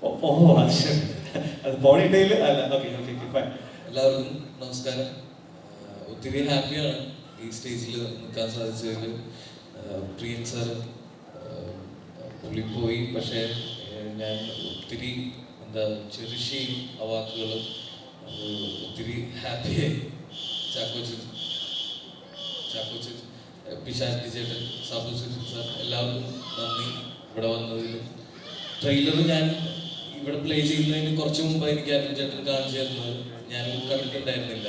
ഓ അത് ശരി, അത് പോണിട്ടയിൽ അല്ല. Okay okay fine. എല്ലാവർക്കും നമസ്കാരം. ഒത്തിരി ഹാപ്പിയാണ് ഈ സ്റ്റേജിൽ നിൽക്കാൻ സാധിച്ചതിൽ. പ്രിയൻ സാർ പുള്ളി പോയി, പക്ഷേ ഞാൻ ഒത്തിരി ചെറിഷ് ചെയ്യും ആ വാക്കുകൾ. ഒത്തിരി ഹാപ്പിയായി. ചാക്കോച്ചൻ, പിഷാന്തി ചേട്ടൻ, സാബു സുരേഷ് സാർ, എല്ലാവർക്കും നന്ദി ഇവിടെ വന്നതിൽ. ട്രെയിലർ ഞാൻ ഇവിടെ പ്ലേ ചെയ്യുന്നതിന് കുറച്ച് മുമ്പ് എനിക്ക് അരുൺ ചേട്ടൻ കാണിച്ചു തരുന്നത് ഞാൻ കണ്ടിട്ടുണ്ടായിരുന്നില്ല.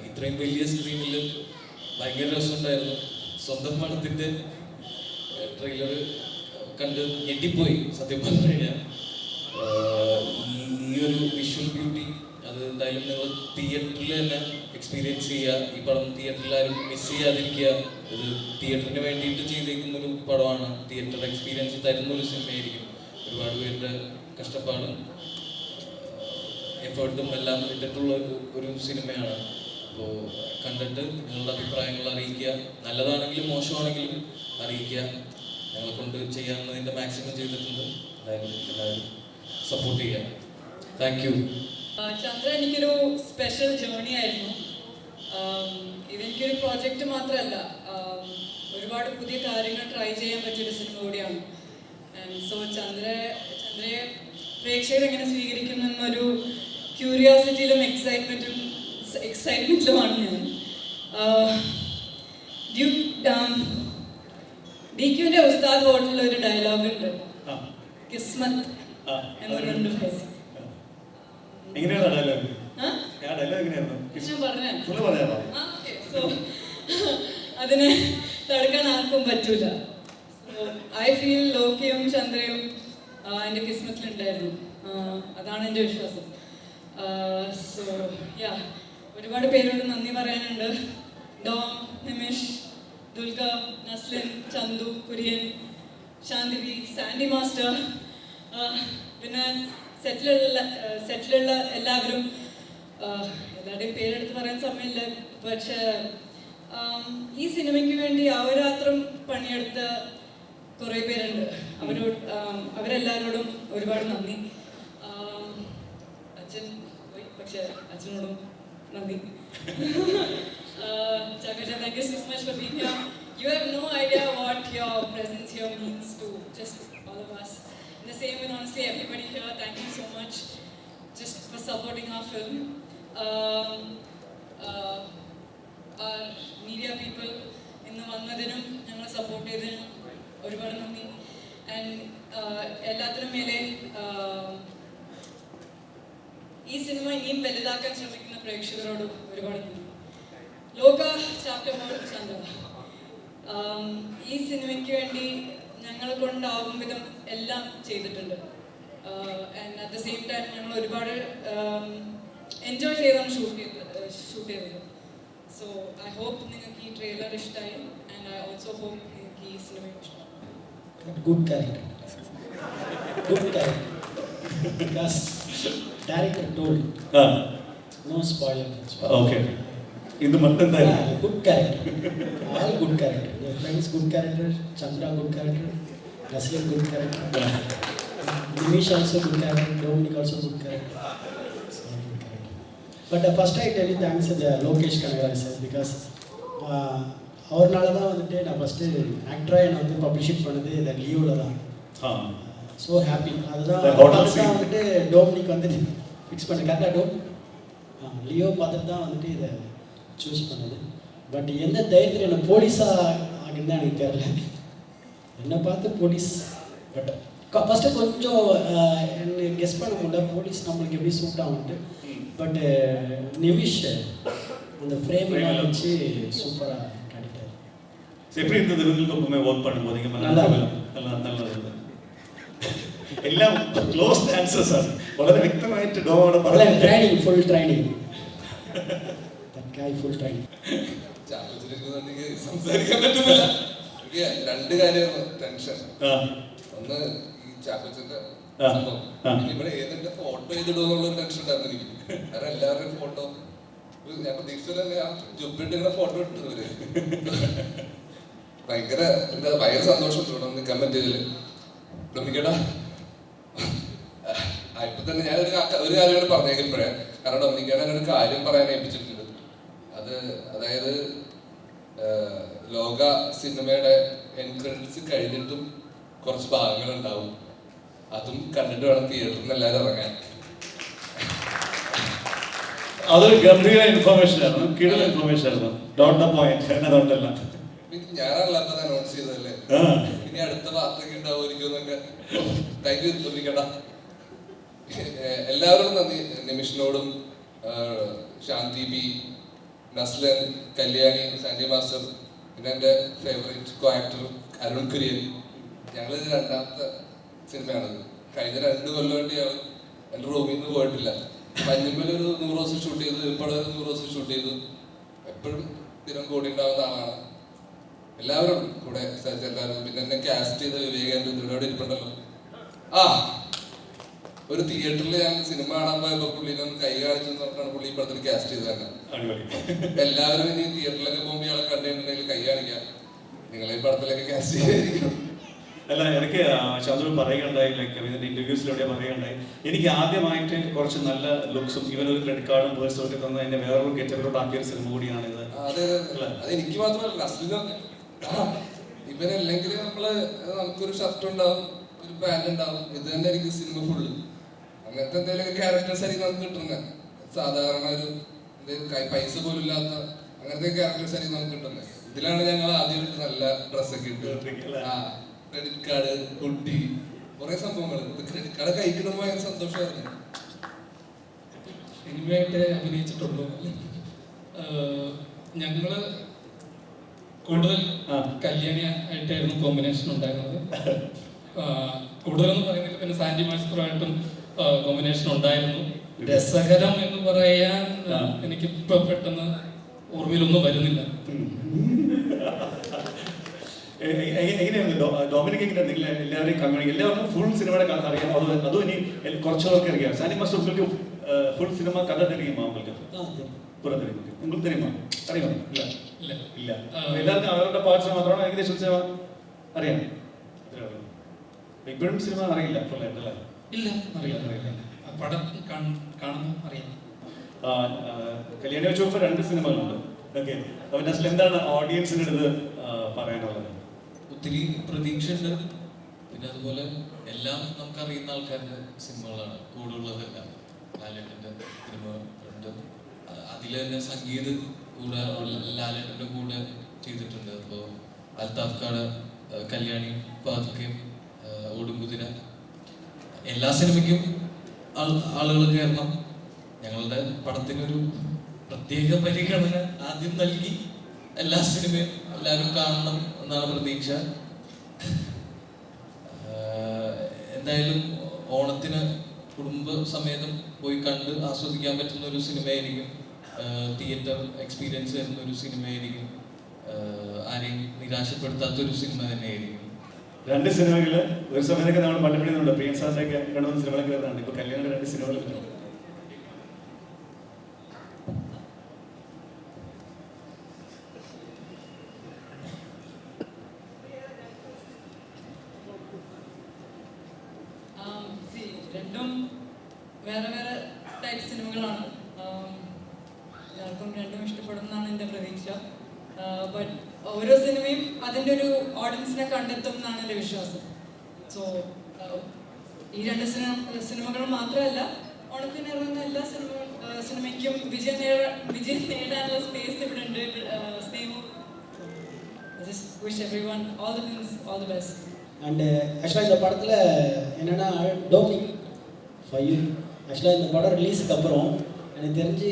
ഇത്രയും വലിയ സ്ക്രീനിൽ ഭയങ്കര രസമുണ്ടായിരുന്നു. സ്വന്തം പടത്തിൻ്റെ ട്രെയിലർ കണ്ട് ഞെട്ടിപ്പോയി സത്യം പറഞ്ഞു കഴിഞ്ഞാൽ. ഈ ഒരു വിഷ്വൽ ബ്യൂട്ടി അത് എന്തായാലും നിങ്ങൾ തിയേറ്ററിൽ തന്നെ എക്സ്പീരിയൻസ് ചെയ്യുക. ഈ പടം തിയേറ്ററിൽ ആരും മിസ് ചെയ്യാതിരിക്കുക. ഇത് തിയേറ്ററിന് വേണ്ടിയിട്ട് ചെയ്തേക്കുന്നൊരു പടമാണ്. തിയേറ്റർ എക്സ്പീരിയൻസ് തരുന്നൊരു സിനിമയായിരിക്കും. ഒരുപാട് പേരുടെ കഷ്ടപ്പാടും എഫേർട്ടും എല്ലാം ഇട്ടിട്ടുള്ള ഒരു സിനിമയാണ്. അപ്പോൾ കണ്ടിട്ട് നിങ്ങളുടെ അഭിപ്രായങ്ങൾ അറിയിക്കുക. നല്ലതാണെങ്കിലും മോശമാണെങ്കിലും അറിയിക്കുക. ഞങ്ങളെ കൊണ്ട് ചെയ്യാവുന്നതിൻ്റെ മാക്സിമം ചെയ്തിട്ടുണ്ട്. എന്തായാലും എല്ലാവരും സപ്പോർട്ട് ചെയ്യുക. Thank you. ചന്ദ്ര എനിക്കൊരു സ്പെഷ്യൽ ജേർണി ആയിരുന്നു. ഇതെനിക്കൊരു പ്രോജക്റ്റ് മാത്രമല്ല, ഒരുപാട് പുതിയ കാര്യങ്ങൾ ട്രൈ ചെയ്യാൻ പറ്റിയൊരു സിനിമ കൂടിയാണ്. സോ ചന്ദ്രയെ പ്രേക്ഷകർ എങ്ങനെ സ്വീകരിക്കുന്നു എന്നൊരു ക്യൂരിയോസിറ്റിയിലും എക്സൈറ്റ്മെന്റിലുമാണ് ഞാൻ. DQന്റെ ഉസ്താദ് ഹോട്ടലിൽ ഒരു ഡയലോഗ് ഉണ്ട്, കിസ്മത്ത് എന്ന് രണ്ട് പൈസ. അതിനെ തടുക്കാൻ ആർക്കും പറ്റൂല. ഐ ഫീൽ ലോക്കിയും ചന്ദ്രയും എൻ്റെ കിസ്മത്തിലുണ്ടായിരുന്നു. അതാണ് എൻ്റെ വിശ്വാസം. സോ യാ, ഒരുപാട് പേരോട് നന്ദി പറയാനുണ്ട്. ഡോം, നിമിഷ്, ദുൽഖ, നസ്ലിൻ, ചന്തു, കുര്യൻ, ശാന്തിവി, സാൻഡി മാസ്റ്റർ, പിന്നെ സെറ്റിലുള്ള എല്ലാവരും. എല്ലാവരുടെയും പേരെടുത്ത് പറയാൻ സമയമില്ല. പക്ഷേ ഈ സിനിമയ്ക്ക് വേണ്ടി അഹോരാത്രം പണിയെടുത്ത കുറേ പേരുണ്ട്. അവരെല്ലാവരോടും ഒരുപാട് നന്ദി. അച്ഛൻ പോയി, പക്ഷെ അച്ഛനോടും നന്ദി. Chakacha, thank you so much for being here. You have no idea what your presence here means to just all of us. In the same way, honestly, everybody here, thank you so much just for supporting our film. Our media people, ഇന്ന് വന്നതിനും ഞങ്ങളെ support ചെയ്തതിനും ഒരുപാട് നന്ദി. And എല്ലാത്തിനും മേലെ ഈ cinema ഇനിയും വലുതാക്കാൻ ശ്രമിക്കുന്ന പ്രേക്ഷകരോട് ഒരുപാട് നന്ദി. ലോക ചാപ്റ്റർ 1 ചന്ദ്ര, ഈ സിനിമയ്ക്ക് വേണ്ടി ഞങ്ങളെ കൊണ്ടാവും വിധം എല്ലാം ചെയ്തിട്ടുണ്ട്. And at the same time ഞങ്ങൾ ഒരുപാട് എൻജോയ് ചെയ്താണ് ഷൂട്ട് ചെയ്തത്. സോ ഐ ഹോപ്പ് നിങ്ങൾക്ക് ഈ ട്രെയിലർ ഇഷ്ടമായി. ആൻഡ് ഐ ഓൾസോ ഹോപ്പ് നിങ്ങൾക്ക് ഈ സിനിമ ഇഷ്ടമായി. Good character. Because director told no spoiler. Okay. ഇത് മൊത്തം good character. All good character. Your friends good character. Chandra good character. Naslin good character. Nimish also good character. Dominic also good character. Good character. But first I tell you thanks to the Lokesh Kanagaraj sir, because அவர்னால தான் வந்துட்டு நான் first ஆக்டராக என்னை வந்து பப்ளிஷிட் பண்ணது இந்த லியோவில் தான். So happy. அதுதான் வந்துட்டு டோமினிக் வந்து ஃபிக்ஸ் பண்ண கரெக்டாக லியோ பார்த்துட்டு தான் வந்துட்டு இதை சூஸ் பண்ணது. பட் எந்த தைரியத்தில் என்ன போலீஸாக ஆகிருந்தா எனக்கு தெரியல. என்னை பார்த்து போலீஸ், பட் ஃபஸ்ட்டு கொஞ்சம் என்ன கெஸ் பண்ண முடியல போலீஸ் நம்மளுக்கு எப்படி சூட் ஆகும்ட்டு. பட் நிமிஷ் அந்த ஃப்ரேம் எல்லாம் வச்சு சூப்பராக காட்டிட்டார். எப்படி இருந்தது விருதுக்கு ஒர்க் பண்ணும்போது? நல்லா இருந்தது. എല്ലാം ക്ലോസ്ഡ് ആൻസേഴ്സ് ആണ്. വളരെ വ്യക്തമായിട്ട് ഡോമോടെ പറഞ്ഞു. Training, full training. Full training. സംസാരിക്കാൻ പറ്റുന്നില്ല. രണ്ട് കാര്യമായിരുന്നു ടെൻഷൻ. ഒന്ന് ഈ ചാക്കോച്ചന്റെ സംഭവം, ഇവിടെ ഏതെങ്കിലും ഫോട്ടോ ചെയ്തിടുന്നുള്ള ടെൻഷൻ ഉണ്ടായിരുന്നു എനിക്ക്. കാരണം എല്ലാവരുടെയും ഫോട്ടോ ഞാൻ പ്രതീക്ഷിച്ചത് തന്നെ ആ ജുബിന്റെ ഫോട്ടോ ഇട്ടവര് ഭയങ്കര സന്തോഷം നിൽക്കാൻ പറ്റിയതില്. ഡൊമിനിക്കേട്ടാ ഇപ്പൊ തന്നെ ഞാനൊരു ഒരു കാര്യം കൂടെ പറഞ്ഞേക്കപ്പോഴേ, കാരണം ഡൊമിനിക്കാണ് ഒരു കാര്യം പറയാൻ ഏൽപ്പിച്ചിട്ടുണ്ട്. അതായത് ലോക സിനിമയുടെ എൻ ക്രെഡിറ്റ്സ് കഴിഞ്ഞിട്ടും കുറച്ച് ഭാഗങ്ങൾ ഉണ്ടാവും. അതും കണ്ടിട്ട് വേണം തിയേറ്ററിൽ നിന്ന് എല്ലാവരും ഇറങ്ങാൻ. അതൊരു ഗംഭീര ഇൻഫർമേഷൻ ആയിരുന്നു, കിടൽ ഇൻഫർമേഷൻ ആയിരുന്നു. ഡോട്ട് ദ പോയിന്റ് അതുകൊണ്ടല്ല ഞാനല്ല അപ്പൊ അനൗൺസ് ചെയ്തതല്ലേ, ഇനി അടുത്ത വാർത്തയൊക്കെ ഉണ്ടാവുമായിരിക്കും എന്നൊക്കെ. താങ്ക് യു ഡൊമിനിക്കേട്ടാ. എല്ലാവരോടും നന്ദി. നിമിഷിനോടും, ശാന്തി ബി, നസ്ലൻ, കല്യാണി, സാൻഡി മാസ്റ്റർ, പിന്നെ എൻ്റെ favourite co actor Arun Kurian. ഞങ്ങളിത് രണ്ടാമത്തെ സിനിമയാണത്. കഴിഞ്ഞ 2 കൊല്ലം വേണ്ടി ഞങ്ങൾ എൻ്റെ റൂമിൽ നിന്ന് പോയിട്ടില്ല. മഞ്ഞുമ്മൽ ഒരു 100 ദിവസം ഷൂട്ട് ചെയ്തു, ഇപ്പോൾ ഒരു 100 ദിവസം ഷൂട്ട് ചെയ്തു. എപ്പോഴും സ്ഥിരം കൂടി ഉണ്ടാവുന്ന ആളാണ്. എല്ലാവരും കൂടെ എല്ലാവരും. പിന്നെ എന്നെ കാസ്റ്റ് ചെയ്ത വിവേകാനന്ദ ഇവിടെ ഇരിപ്പുണ്ടല്ലോ. ഒരു തിയേറ്ററിൽ ഞാൻ സിനിമ കാണാൻ പോയപ്പോൾ പുള്ളിനെ ഒന്ന് കൈ കാണിച്ചു നോക്കാണ് പുള്ളി ഇപ്പഴത്തെ കാസ്റ്റ് ചെയ്ത് തന്നെ. എല്ലാവരും ഇനി തിയേറ്ററിലൊക്കെ പോകുമ്പോൾ ഇയാളെ കണ്ടിട്ടുണ്ടെങ്കിൽ കൈ കാണിക്കാം. നിങ്ങളെ ഈ പടത്തിലൊക്കെ കാസ്റ്റ് ചെയ്തായിരിക്കും. അല്ല, എനിക്ക് ചന്ദ്രു പറയുകയുണ്ടായി, ലൈക്ക് ഇതിന്റെ ഇന്റർവ്യൂസിലൂടെ പറയുകയുണ്ടായി, എനിക്ക് ആദ്യമായിട്ട് കുറച്ച് നല്ല ലുക്സും ഇവനൊരു ക്രെഡിറ്റ് കാർഡും പേഴ്സും ഒക്കെ തന്ന എന്റെ വേറൊരു ഗെറ്റപ്പിലോട്ട് ആക്കിയ ഒരു സിനിമ കൂടിയാണ് ഇത്. അത് എനിക്ക് മാത്രമല്ല, ഇവനല്ലെങ്കിൽ നമുക്കൊരു ഷർട്ട് ഉണ്ടാവും, ഒരു പാന്റ് ഉണ്ടാവും. ഇത് തന്നെ ആയിരിക്കും സിനിമ ഫുള്ള്. അങ്ങനത്തെ എന്തെങ്കിലും ക്യാരക്ടേഴ്സ് ആയിരിക്കും നമുക്ക് കിട്ടുന്നത്. സാധാരണ ഒരു പൈസ പോലും ഇല്ലാത്ത അങ്ങനത്തെ ക്യാരക്ടേഴ്സ് ആയിരിക്കും നമുക്ക് കിട്ടുന്നത്. ഇതിലാണ് ഞങ്ങൾ ആദ്യം നല്ല ഡ്രസ്സൊക്കെ ഇട്ട്, ക്രെഡിറ്റ് കാർഡ്, കുട്ടി, കുറെ സംഭവങ്ങൾ. ക്രെഡിറ്റ് കാർഡ് കഴിക്കുമ്പോൾ ഭയങ്കര സന്തോഷമായിരുന്നു. സിനിമയായിട്ട് അഭിനയിച്ചിട്ടുള്ളൂ. ഞങ്ങള് കൂടുതൽ കല്യാണി ആയിട്ടായിരുന്നു കോമ്പിനേഷൻ ഉണ്ടായിരുന്നത്. കൂടുതലെന്ന് പറയുന്നത് പിന്നെ സാൻഡി മാസ്റ്ററുമായിട്ടും കോമ്പിനേഷൻ ഉണ്ടായിരുന്നു. രസകരം എന്ന് പറയാൻ എനിക്ക് ഇപ്പൊ പെട്ടെന്ന് ഓർമ്മയിലൊന്നും വരുന്നില്ല. എങ്ങനെയാണ് ഡൊമിനിക് എല്ലാവരെയും കമ്മ്യൂണിറ്റി എല്ലാവർക്കും ഫുൾ സിനിമയുടെ കഥ അറിയാം? അതും ഇനി കുറച്ചുപേർക്ക് അറിയാം. സാൻഡി മാസ്റ്റർ உங்களுக்கு ഫുൾ സിനിമ കഥ தெரியுமா? உங்களுக்கு പുറ தெரியும். உங்களுக்கு தெரியுமா? അറിയാമോ? ഇല്ല ഇല്ല. എല്ലാവർക്കും അവരുടെ പാർട്സ് മാത്രമാണ് ഏകദേശം സിനിമ അറിയാം. ഇപ്പോഴും സിനിമ അറിയില്ല ഫുൾ ആയിട്ടല്ലേ? ഇല്ല, അറിയാം. പടം കാണുമ്പോൾ അറിയാം. കല്യാണി വെച്ച് നോക്കുമ്പോൾ 2 സിനിമകളുണ്ട്. ഓക്കെ, അപ്പൊ നസ്ൽ എന്താണ് ഓഡിയൻസിന് അടുത്ത് പറയാനുള്ളത്? ഒത്തിരി പ്രതീക്ഷയുണ്ട്. പിന്നെ അതുപോലെ എല്ലാം നമുക്കറിയുന്ന ആൾക്കാരുടെ സിനിമകളാണ് കൂടുതലുള്ളതെല്ലാം. ലാലേട്ടൻ്റെ സിനിമ ഉണ്ട്, അതിൽ തന്നെ സംഗീതം കൂടെ ലാലേട്ടൻ്റെ കൂടെ ചെയ്തിട്ടുണ്ട്. അപ്പോൾ അൽതാഫ് കാട്, കല്യാണി, പാതുക്കയും, ഓടുംകുതിര, എല്ലാ സിനിമയ്ക്കും ആളുകൾ കയറണം. ഞങ്ങളുടെ പടത്തിനൊരു പ്രത്യേക പരിഗണന ആദ്യം നൽകി എല്ലാ സിനിമയും എല്ലാവരും കാണണം എന്നാണ് പ്രതീക്ഷ. എന്തായാലും ഓണത്തിന് കുടുംബസമേതം പോയി കണ്ട് ആസ്വദിക്കാൻ പറ്റുന്ന ഒരു സിനിമയായിരിക്കും. തിയേറ്റർ എക്സ്പീരിയൻസ് തരുന്ന ഒരു സിനിമയായിരിക്കും. ആരെയും നിരാശപ്പെടുത്താത്തൊരു സിനിമ തന്നെയായിരിക്കും. 2 സിനിമകള് ഒരു സമയത്തൊക്കെ നമ്മൾ പണ്ടുപിടിക്കുന്നുണ്ട്. പ്രിയൻ സാറിന്റെ 2 സിനിമകളൊക്കെ വരുന്നുണ്ട്. ഇപ്പൊ കല്യാണം 2 സിനിമകൾ വരുന്നു. രണ്ടും വേറെ വേറെ ടൈപ്പ് സിനിമകളാണ്. എല്ലാവർക്കും രണ്ടും ഇഷ്ടപ്പെടുമെന്നാണ് എൻ്റെ പ്രതീക്ഷ. ബട്ട് ഓരോ സിനിമയും അതിൻ്റെ ഒരു ഓഡിയൻസിനെ കണ്ടെത്തും എന്നാണ് എൻ്റെ വിശ്വാസം. സോ ഈ 2 സിനിമകൾ മാത്രമല്ല, ഓണത്തിന് ഇറങ്ങുന്ന എല്ലാ സിനിമയ്ക്കും വിജയം നേടാനുള്ള സ്പേസ് ഇവിടെ ഉണ്ട്. Wish everyone all the best. And ஆக்சுவலாக இந்த படத்தில் என்னென்னா டோமினிக் ஃபைவ் ஆக்சுவலாக இந்த படம் ரிலீஸுக்கு அப்புறம் எனக்கு தெரிஞ்சு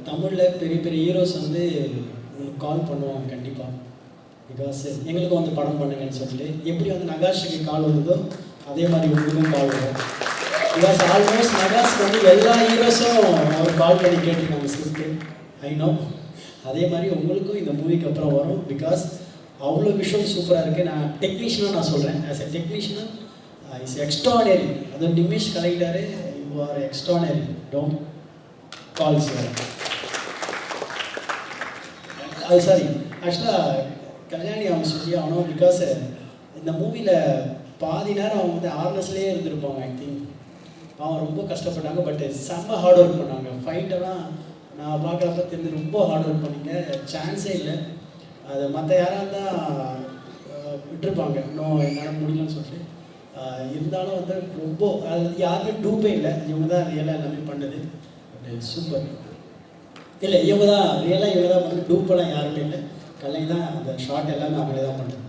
தமிழில் பெரிய பெரிய ஹீரோஸ் வந்து உங்களுக்கு கால் பண்ணுவாங்க கண்டிப்பாக. பிகாஸ் எங்களுக்கும் வந்து படம் பண்ணுங்கன்னு சொல்லிட்டு எப்படி வந்து நகாஷுக்கு கால் வந்ததோ அதே மாதிரி உங்களுக்கும் கால் வரும். பிகாஸ் ஆல்மோஸ்ட் நகாஷ்க்கு வந்து எல்லா ஹீரோஸும் அவர் கால் பண்ணி கேட்டிருக்காங்க ஸ்கிரிப்ட். ஐ நோ அதே மாதிரி உங்களுக்கும் இந்த மூவிக்கு அப்புறம் வரும். பிகாஸ் அவ்வளோ விஷயம் சூப்பராக இருக்குது. நான் டெக்னீஷியனாக நான் சொல்கிறேன். ஆஸ் எ டெக்னீஷியனாக இஸ் எக்ஸ்ட்ரானரி. அதுவும் நிமிஷ் கலெக்டாரு, you are extraordinary. Don't calls அது சாரி. ஆக்சுவலாக கல்யாணி அவன் சொல்லி ஆகணும். பிகாஸ் இந்த மூவியில் பாதி நேரம் அவங்க வந்து ஆர்னஸ்லேயே இருந்திருப்பாங்க. ஐ திங்க் அவன் ரொம்ப கஷ்டப்பட்டாங்க. பட் செம்ம ஹார்ட் ஒர்க் பண்ணாங்க. ஃபைட்டெல்லாம் நான் பார்க்குறப்ப தெரிஞ்சு ரொம்ப ஹார்ட் ஒர்க் பண்ணிங்க. சான்ஸே இல்லை. அது மற்ற யாராக இருந்தால் விட்டுருப்பாங்க, இன்னும் என்னால் முடியலன்னு சொல்லிட்டு. இருந்தாலும் வந்து ரொம்ப அது வந்து யாருமே டூப்பே இல்லை. இவங்க தான் ரியலாக எல்லாமே பண்ணது. But super. இல்லை, இவங்க தான் ரியலாக இவங்க தான் பண்ணது. டூப்பெல்லாம் யாருமே இல்லை. கல்லை தான் அந்த ஷார்ட் எல்லாமே அவங்களே தான் பண்ணுது.